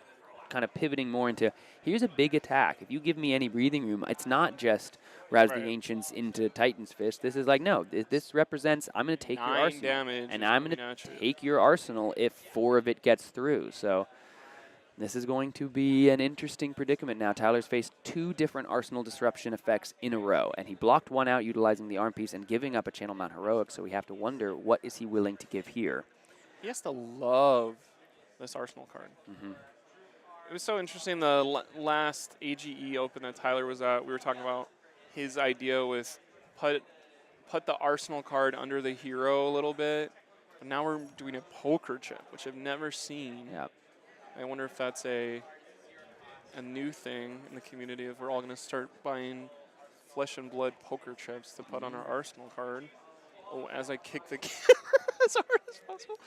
kind of pivoting more into, here's a big attack. If you give me any breathing room, it's not just Rouse the Ancients into Titan's Fist. This is like, no, this represents, I'm going to take your arsenal.
Damage
and I'm going to take your arsenal if 4 of it gets through. So this is going to be an interesting predicament now. Tyler's faced 2 different Arsenal Disruption effects in a row, and he blocked one out utilizing the arm piece and giving up a Channel Mount Heroic, so we have to wonder, what is he willing to give here?
He has to love this Arsenal card. It was so interesting, the last AGE Open that Tyler was at, we were talking about his idea with put the Arsenal card under the hero a little bit, but now we're doing a poker chip, which I've never seen.
Yep.
I wonder if that's a new thing in the community, if we're all going to start buying flesh and blood poker chips to put on our Arsenal card. Oh, as I kick the as hard as possible.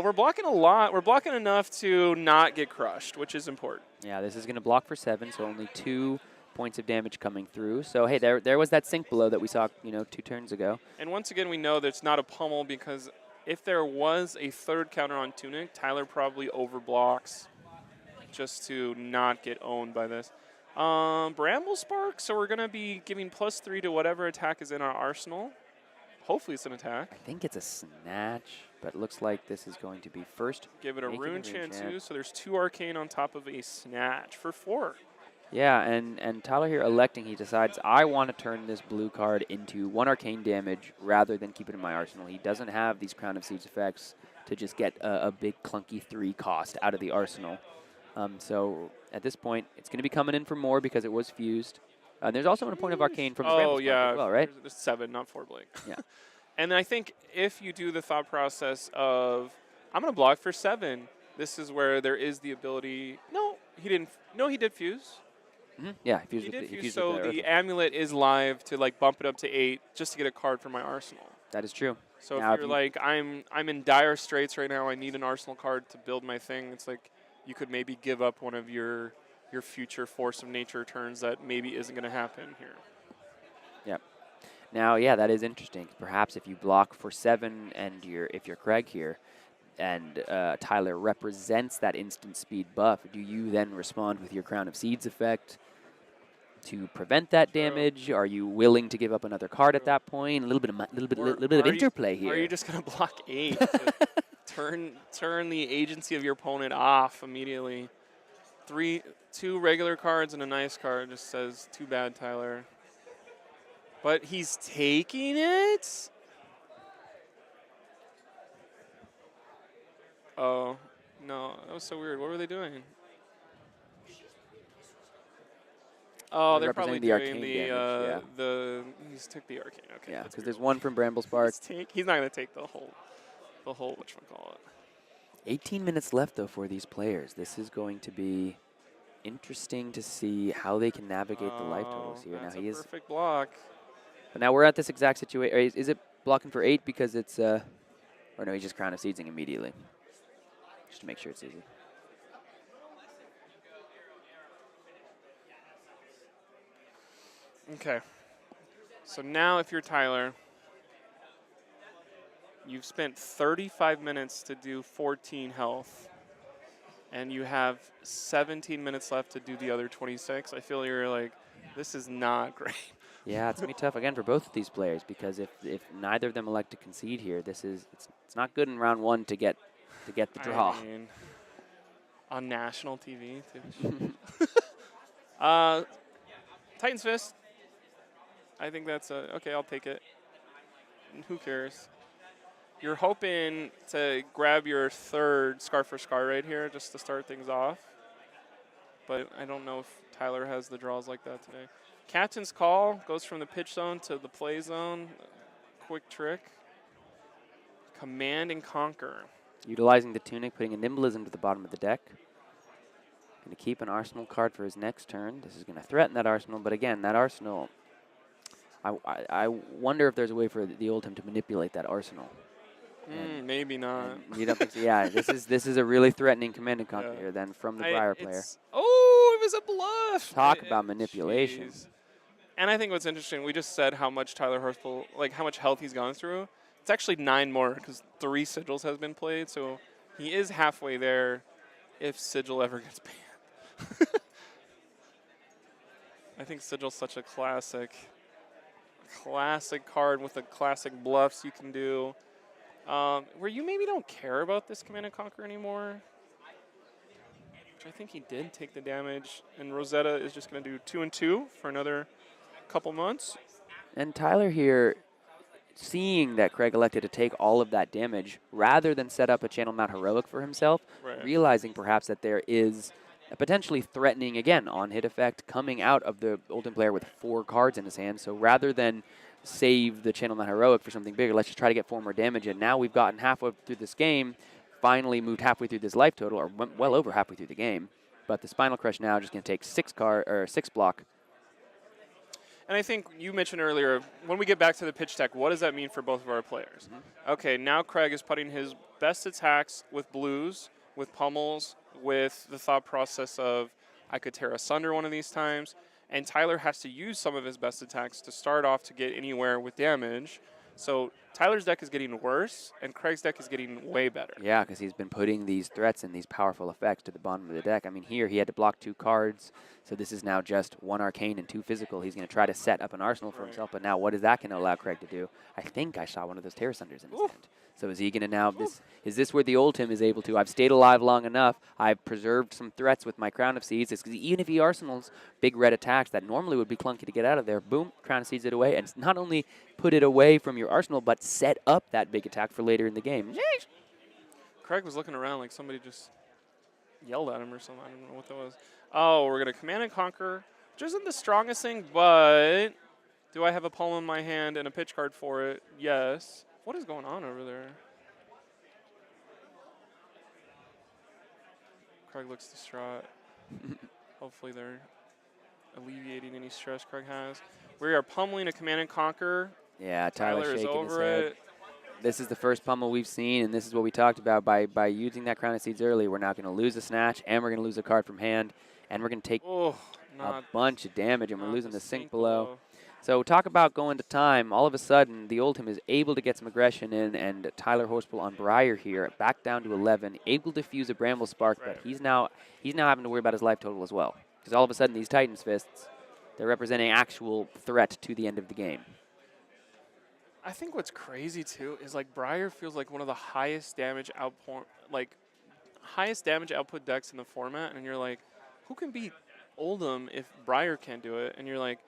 We're blocking a lot. We're blocking enough to not get crushed, which is important.
Yeah, this is going to block for 7, so only 2 points of damage coming through. So, hey, there was that sink below that we saw, 2 turns ago.
And once again, we know that it's not a pummel because if there was a 3rd counter on Tunic, Tyler probably overblocks just to not get owned by this. Bramble Spark, so we're going to be giving +3 to whatever attack is in our arsenal. Hopefully it's an attack.
I think it's a snatch, but it looks like this is going to be first.
Give it a Rune Chant too, so there's 2 Arcane on top of a snatch for 4.
Yeah, and Tyler here electing, he decides, I want to turn this blue card into 1 arcane damage rather than keep it in my arsenal. He doesn't have these Crown of Seeds effects to just get a big clunky 3 cost out of the arsenal. So at this point, it's going to be coming in for more because it was fused. There's also a point of arcane from Bramble Spark as well, right?
There's 7, not 4 Blake.
Yeah.
And I think if you do the thought process of, I'm going to block for 7, this is where there is the ability. No, he didn't. No, he did fuse.
Yeah,
he did fuse. So the amulet is live to like bump it up to 8 just to get a card from my arsenal.
That is true.
So now if you're like, I'm in dire straits right now, I need an arsenal card to build my thing, it's like you could maybe give up one of your future Force of Nature turns that maybe isn't going to happen here.
Yep. Now, yeah, that is interesting. Perhaps if you block for 7 and if you're Craig here, and Tyler represents that instant speed buff, do you then respond with your Crown of Seeds effect to prevent that damage? Are you willing to give up another card at that point? A little bit of interplay here.
Or are you just going to block 8 to turn the agency of your opponent off immediately? 2 regular cards and a nice card just says, too bad, Tyler. But he's taking it? Oh, no, that was so weird. What were they doing? Oh, they're probably doing he took the arcane. Okay.
Yeah, because there's 1 from Bramble Spark.
He's not going to take the whole whatchamacallit.
18 minutes left, though, for these players. This is going to be interesting to see how they can navigate the life totals here.
That's
now
a perfect block.
But now we're at this exact situation. Is it blocking for 8 because it's, or no, he's just Crown of Seedsing immediately. Just to make sure it's easy.
Okay. So now if you're Tyler, you've spent 35 minutes to do 14 health, and you have 17 minutes left to do the other 26. I feel you're like, this is not great.
Yeah, it's going to be tough, again, for both of these players, because if neither of them elect to concede here, it's not good in round 1 to get the draw.
On national TV, too. Titan's Fist. I think that's okay, I'll take it. Who cares? You're hoping to grab your third Scar for Scar right here just to start things off. But I don't know if Tyler has the draws like that today. Captain's Call goes from the pitch zone to the play zone. Quick trick. Command and Conquer.
Utilizing the Tunic, putting a Nimblism to the bottom of the deck. Going to keep an Arsenal card for his next turn. This is going to threaten that Arsenal, but again, that Arsenal, I wonder if there's a way for the Oldhim to manipulate that Arsenal.
Maybe not.
You don't think so? Yeah, this is a really threatening Command and Conquer here then from the Briar player.
Oh, it was a bluff.
Talk about manipulation.
Geez. And I think what's interesting, we just said how much Tyler Horspool, like how much health he's gone through. It's actually 9 more because 3 sigils has been played, so he is halfway there if sigil ever gets banned. I think sigil's such a classic card with the classic bluffs you can do. Where you maybe don't care about this Command and Conquer anymore. Which I think he did take the damage, and Rosetta is just going to do 2 and 2 for another couple months.
And Tyler here, seeing that Craig elected to take all of that damage, rather than set up a Channel Mount Heroic for himself, realizing perhaps that there is a potentially threatening, again, on-hit effect coming out of the Oldhim player with 4 cards in his hand. So rather than save the Channel Mount Heroic for something bigger, let's just try to get 4 more damage. And now we've gotten halfway through this game, finally moved halfway through this life total, or well over halfway through the game. But the Spinal Crush now just going to take 6 block.
And I think you mentioned earlier, when we get back to the pitch deck, what does that mean for both of our players? Okay, now Craig is putting his best attacks with blues, with pummels, with the thought process of I could tear asunder one of these times. And Tyler has to use some of his best attacks to start off to get anywhere with damage. So Tyler's deck is getting worse, and Craig's deck is getting way better.
Yeah, because he's been putting these threats and these powerful effects to the bottom of the deck. I mean, here he had to block 2 cards, so this is now just 1 arcane and 2 physical. He's going to try to set up an arsenal for himself, but now what is that going to allow Craig to do? I think I saw one of those Terror Sunders in his hand. So is he going to now, is this where the Oldhim is able to, I've stayed alive long enough, I've preserved some threats with my Crown of Seeds. It's even if he arsenals big red attacks that normally would be clunky to get out of there, boom, Crown of Seeds it away, and not only put it away from your arsenal, but set up that big attack for later in the game. Jeez.
Craig was looking around like somebody just yelled at him or something. I don't know what that was. Oh, we're going to Command and Conquer, which isn't the strongest thing, but do I have a palm in my hand and a pitch card for it? Yes. What is going on over there? Craig looks distraught. Hopefully they're alleviating any stress Craig has. We are pummeling a Command and Conquer.
Yeah, Tyler
is
shaking
over
his head.
it.
This is the first pummel we've seen, and this is what we talked about. By using that Crown of Seeds early, we're now going to lose a Snatch, and we're going to lose a card from hand, and we're going to take a bunch of damage, and we're losing the Sink below. So talk about going to time. All of a sudden, the Oldhim is able to get some aggression in, and Tyler Horspool on Briar here, back down to 11, able to fuse a Bramble Spark, but he's now having to worry about his life total as well. Because all of a sudden, these Titan's Fists, they're representing actual threat to the end of the game.
I think what's crazy too is like Briar feels like one of the highest damage output decks in the format, and you're like, who can beat Oldhim if Briar can't do it? And you're like,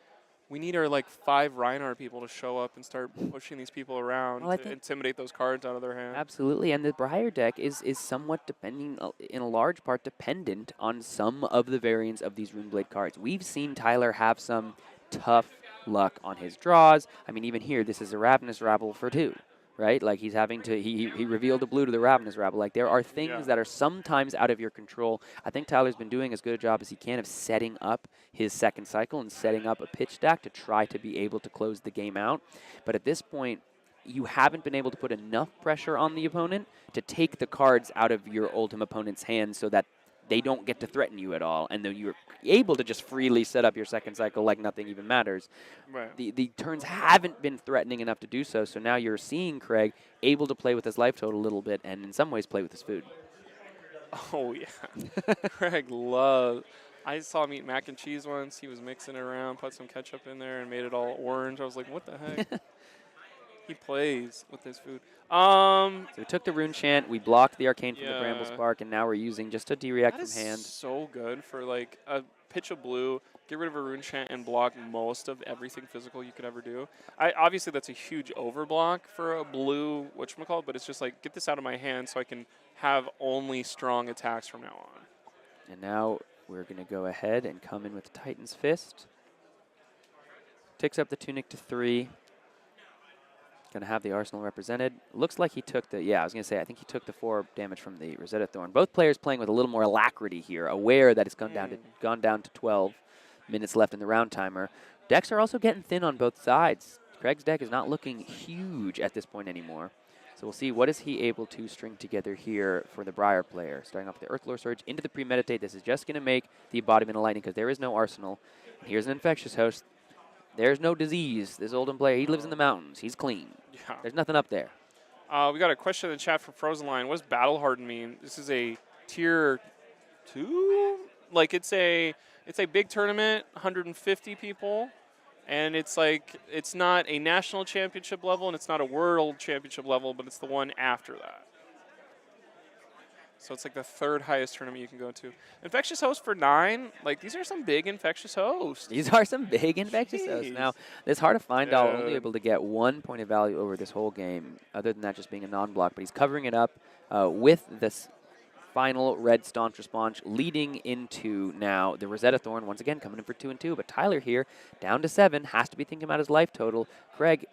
we need our like 5 Reinhardt people to show up and start pushing these people around to intimidate those cards out of their hand.
Absolutely, and the Briar deck is somewhat in a large part dependent on some of the variants of these Runeblade cards. We've seen Tyler have some tough luck on his draws. I mean, even here, this is a Ravenous Rabble for 2. Right? Like he's having to, he revealed a blue to the Ravenous Rabble. Like there are things that are sometimes out of your control. I think Tyler's been doing as good a job as he can of setting up his second cycle and setting up a pitch stack to try to be able to close the game out. But at this point, you haven't been able to put enough pressure on the opponent to take the cards out of your Oldhim opponent's hands so that they don't get to threaten you at all, and then you're able to just freely set up your second cycle like nothing even matters.
Right.
The turns haven't been threatening enough to do so, so now you're seeing Craig able to play with his life total a little bit, and in some ways play with his food.
Oh, yeah. Craig loves. I saw him eat mac and cheese once. He was mixing it around, put some ketchup in there, and made it all orange. I was like, what the heck? He plays with his food.
So we took the Rune Chant, we blocked the Arcane from the Bramble
Yeah.
Spark, and now we're using just a D-React
That
from
is
hand.
so good for like a pitch of blue, get rid of a Rune Chant, and block most of everything physical you could ever do. Obviously, that's a huge overblock for a blue whatchamacallit, but it's just like, get this out of my hand so I can have only strong attacks from now on.
And now we're going to go ahead and come in with Titan's Fist. Ticks up the Tunic to 3. Going to have the Arsenal represented. Looks like he took the, I think he took the 4 damage from the Rosetta Thorn. Both players playing with a little more alacrity here, aware that it's gone down to 12 minutes left in the round timer. Decks are also getting thin on both sides. Craig's deck is not looking huge at this point anymore. So we'll see what is he able to string together here for the Briar player. Starting off with the Earthlore Surge into the Premeditate. This is just going to make the Embodiment of Lightning because there is no Arsenal. And here's an Infectious Host. There's no disease. This Oldhim player, he lives in the mountains. He's clean.
Yeah.
There's nothing up there.
We got a question in the chat from Frozen Line. What does Battle Hardened mean? This is a tier 2? Like it's a big tournament, 150 people. And it's like, it's not a national championship level and it's not a world championship level, but it's the one after that. So it's like the 3rd highest tournament you can go to. Infectious Host for 9. Like, these are some big Infectious Hosts.
These are some big Infectious Hosts. Now, this Heart of Findal only able to get 1 point of value over this whole game, other than that just being a non-block. But he's covering it up with this final red Staunch Response, leading into now the Rosetta Thorn, once again coming in for 2 and 2. But Tyler here, down to 7, has to be thinking about his life total. Craig,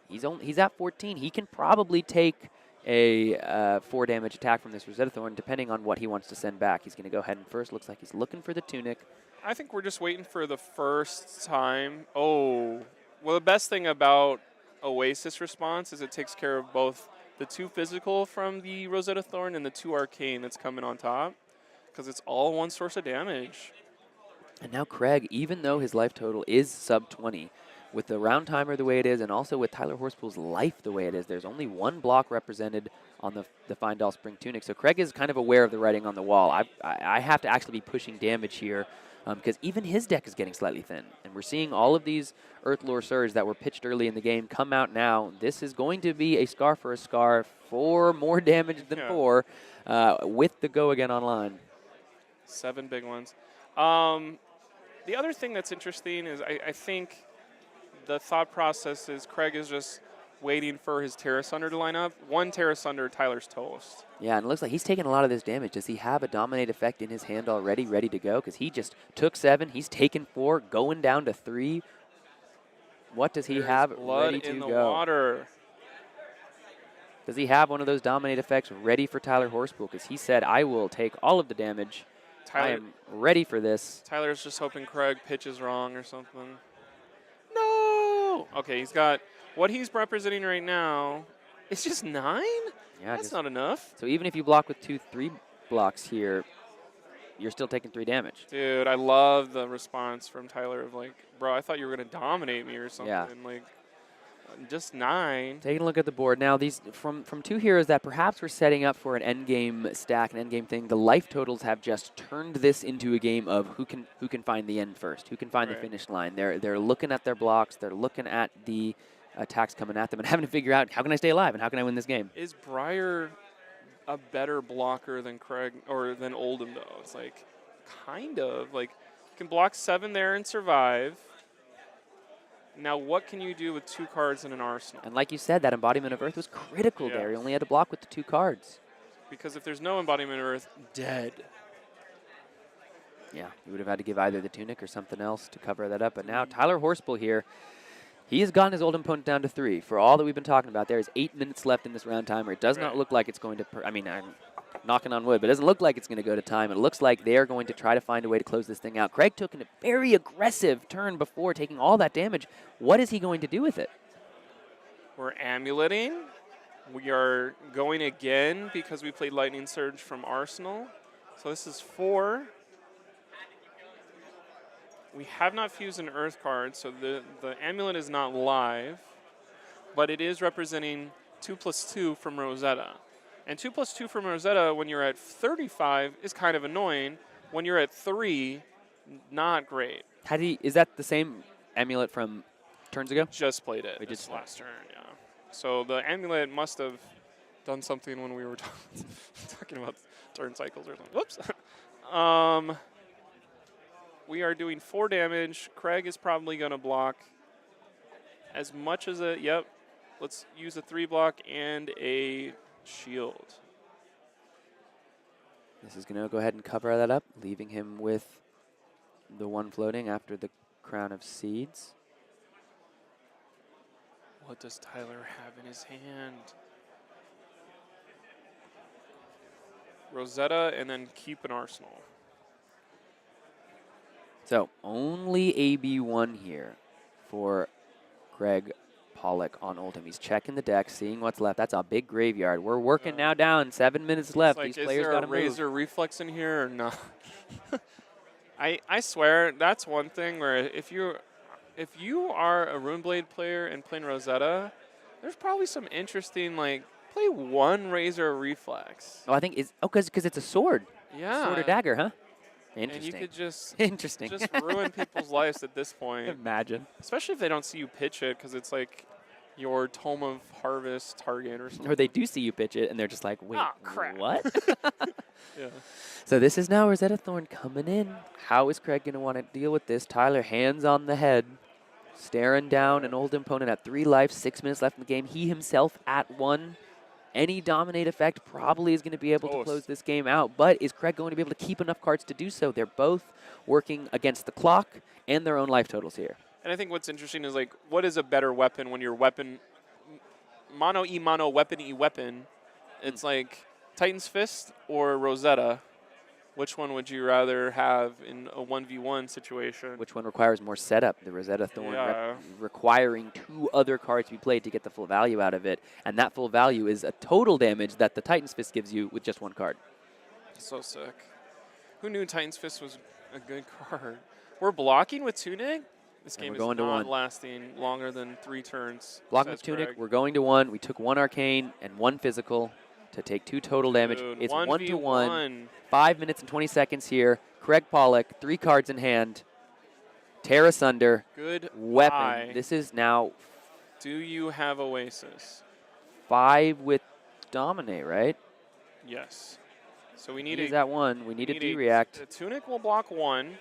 he's at 14. He can probably take a 4 damage attack from this Rosetta Thorn, depending on what he wants to send back. He's going to go ahead and first, looks like he's looking for the Tunic.
I think we're just waiting for the first time. Oh, well, the best thing about Oasis Response is it takes care of both the 2 physical from the Rosetta Thorn and the 2 arcane that's coming on top, because it's all one source of damage.
And now Craig, even though his life total is sub 20, with the round timer the way it is, and also with Tyler Horspool's life the way it is, there's only 1 block represented on the Findal Spring Tunic. So Craig is kind of aware of the writing on the wall. I have to actually be pushing damage here because even his deck is getting slightly thin. And we're seeing all of these Earthlore Surge that were pitched early in the game come out now. This is going to be a scar for a scar, 4 more damage than 4 with the Go Again online.
7 big ones. The other thing that's interesting is I think the thought process is Craig is just waiting for his Terra Sunder to line up. 1 Terra Sunder, Tyler's toast.
Yeah, and it looks like he's taking a lot of this damage. Does he have a Dominate effect in his hand already, ready to go? Because he just took 7. He's taken 4, going down to 3. What does he have ready to
in the
go?
Water.
Does he have one of those Dominate effects ready for Tyler Horspool? Because he said, I will take all of the damage. I am ready for this.
Tyler's just hoping Craig pitches wrong or something. No! Okay, he's got what he's representing right now. It's just 9?
Yeah,
that's not enough.
So even if you block with 2, 3 blocks here, you're still taking 3 damage.
Dude, I love the response from Tyler of like, bro, I thought you were going to dominate me or something.
Yeah.
Like, just 9.
Taking a look at the board now, these from 2 heroes that perhaps were setting up for an endgame stack, an endgame thing. The life totals have just turned this into a game of who can find the end first, who can find the finish line. They're looking at their blocks, they're looking at the attacks coming at them, and having to figure out how can I stay alive and how can I win this game.
Is Briar a better blocker than Craig or than Oldhim though? It's like kind of like you can block 7 there and survive. Now, what can you do with 2 cards in an arsenal?
And like you said, that Embodiment of Earth was critical there. He only had to block with the 2 cards.
Because if there's no Embodiment of Earth, dead.
Yeah, you would have had to give either the Tunic or something else to cover that up. But now Tyler Horspool here, he has gotten his Oldhim opponent down to 3. For all that we've been talking about, there is 8 minutes left in this round timer. It does not look like it's going to, I'm knocking on wood, but it doesn't look like it's going to go to time. It looks like they are going to try to find a way to close this thing out. Craig took a very aggressive turn before taking all that damage. What is he going to do with it?
We're amuleting. We are going again because we played Lightning Surge from Arsenal. So this is 4. We have not fused an Earth card, so the amulet is not live, but it is representing 2+2 from Rosetta. And 2+2 from Rosetta when you're at 35 is kind of annoying. When you're at 3, not great.
Is that the same amulet from turns ago?
Just played it this last turn, yeah. So the amulet must have done something when we were talking about turn cycles or something. Whoops. We are doing 4 damage. Craig is probably going to block as much as a, yep. Let's use a 3 block and a shield.
This is going to go ahead and cover that up, leaving him with the 1 floating after the Crown of Seeds.
What does Tyler have in his hand? Rosetta and then keep an arsenal.
So only AB1 here for Greg Pollack on Oldhim. He's checking the deck, seeing what's left. That's a big graveyard. We're working now down. 7 minutes left.
Like,
These players got to move.
Is there a razor reflex in here or not? I swear that's one thing where if you are a Runeblade player and playing Rosetta, there's probably some interesting, like, play 1 razor reflex.
Oh, I think it's because it's a sword.
Yeah.
Sword or dagger, huh? Interesting.
And you could just
Interesting.
just ruin people's lives at this point.
Imagine.
Especially if they don't see you pitch it, because it's like your Tome of Harvest target or something.
Or they do see you pitch it, and they're just like, wait,
crap.
what?
Yeah.
So this is now Rosetta Thorn coming in. How is Craig going to want to deal with this? Tyler, hands on the head, staring down an old opponent at 3 life, 6 minutes left in the game. He himself at 1. Any dominate effect probably is going to be able to close this game out, but is Craig going to be able to keep enough cards to do so? They're both working against the clock and their own life totals here.
And I think what's interesting is, like, what is a better weapon when your weapon, mono e mono, weapon e weapon? It's like Titan's Fist or Rosetta. Which one would you rather have in a 1v1 situation?
Which one requires more setup? The Rosetta Thorn
Yeah.
requiring 2 other cards to be played to get the full value out of it, and that full value is a total damage that the Titan's Fist gives you with just 1 card.
So sick. Who knew Titan's Fist was a good card? We're blocking with Tunic? This game is not lasting longer than 3 turns.
Blocking with Tunic, we're going to 1. We took 1 Arcane and 1 Physical to take 2 total damage.
Dude,
it's
1v1.
5 minutes and 20 seconds here. Craig Pollack, 3 cards in hand. Tear asunder.
Good
weapon.
Eye.
This is now.
Do you have Oasis?
5 with Dominate, right?
Yes. So we need
He's at 1. We need a D-react.
The Tunic will block 1.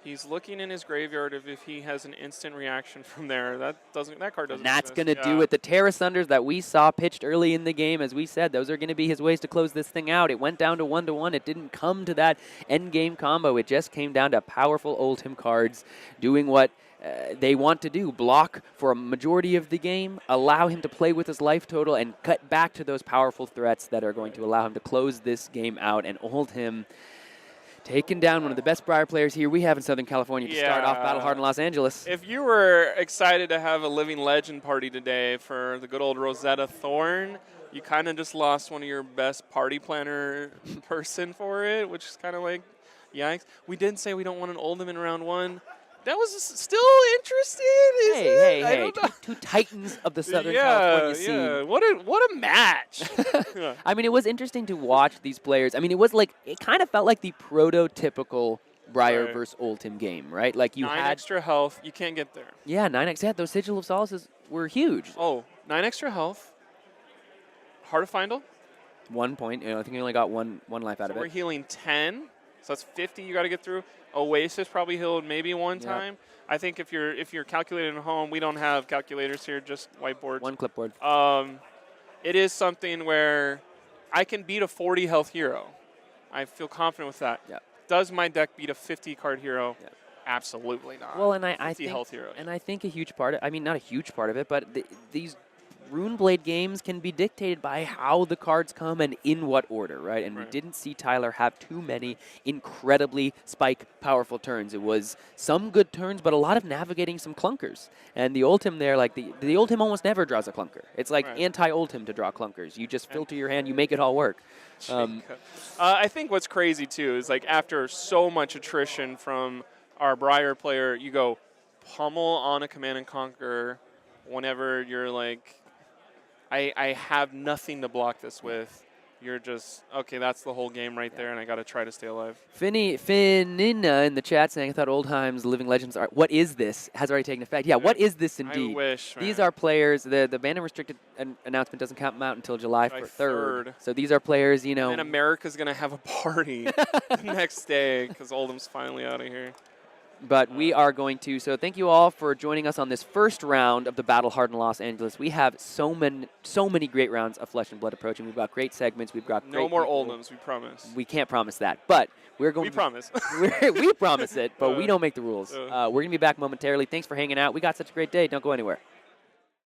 He's looking in his graveyard if he has an instant reaction from there. That card doesn't.
And that's going to do it. The Terra Sunders that we saw pitched early in the game, as we said, those are going to be his ways to close this thing out. It went down to 1-1. It didn't come to that end game combo. It just came down to powerful Oldhim cards doing what they want to do. Block for a majority of the game, allow him to play with his life total, and cut back to those powerful threats that are going to allow him to close this game out. And Oldhim taking down one of the best Briar players here we have in Southern California to start off Battle Hard in Los Angeles.
If you were excited to have a living legend party today for the good old Rosetta Thorn, you kind of just lost one of your best party planner person for it, which is kind of like, yikes. We did say we don't want an Oldhim in round 1. That was still interesting.
Hey. 2 titans of the Southern California scene.
Yeah, what a match.
I mean, it was interesting to watch these players. I mean, it kind of felt like the prototypical Briar versus Oldhim game, right? Like you
9
had
extra health, you can't get there.
Yeah, 9x. Yeah, those Sigil of Solaces were huge.
Oh, 9 extra health. Heart of Findle.
1 point. I think you only got one life out of it.
We're healing 10. So that's 50 you got to get through. Oasis probably healed maybe 1 time. I think if you're calculating at home, we don't have calculators here, just whiteboards.
1 clipboard.
It is something where I can beat a 40 health hero. I feel confident with that.
Yeah.
Does my deck beat a 50 card hero? Yeah. Absolutely not.
Well, and I
50
think
health hero.
And I think a huge part I mean, not a huge part of it, but these Runeblade games can be dictated by how the cards come and in what order, right? And we didn't see Tyler have too many incredibly spike powerful turns. It was some good turns, but a lot of navigating some clunkers. And the Oldhim there, like the Oldhim almost never draws a clunker. It's like anti-Oldhim to draw clunkers. You just filter your hand, you make it all work.
I think what's crazy too is like after so much attrition from our Briar player, you go pummel on a Command and Conquer whenever you're like, I have nothing to block this with. you're just, okay, that's the whole game right there, and I got to try to stay alive.
Finina in the chat saying, I thought Oldhim's Living Legends are, what is this? Has already taken effect. Yeah, what is this indeed?
I wish,
These
man.
are players, the ban and restricted announcement doesn't come out until July 3rd. So these are players, you know.
And America's going to have a party the next day because Oldham's finally out of here.
But we are going to. So thank you all for joining us on this first round of the Battle Hardened Los Angeles. We have so many great rounds of Flesh and Blood approaching. We've got great segments. We've got
no more Oldhams, we promise.
We can't promise that, but we're going.
We promise.
We promise it, but we don't make the rules. We're going to be back momentarily. Thanks for hanging out. We got such a great day. Don't go anywhere.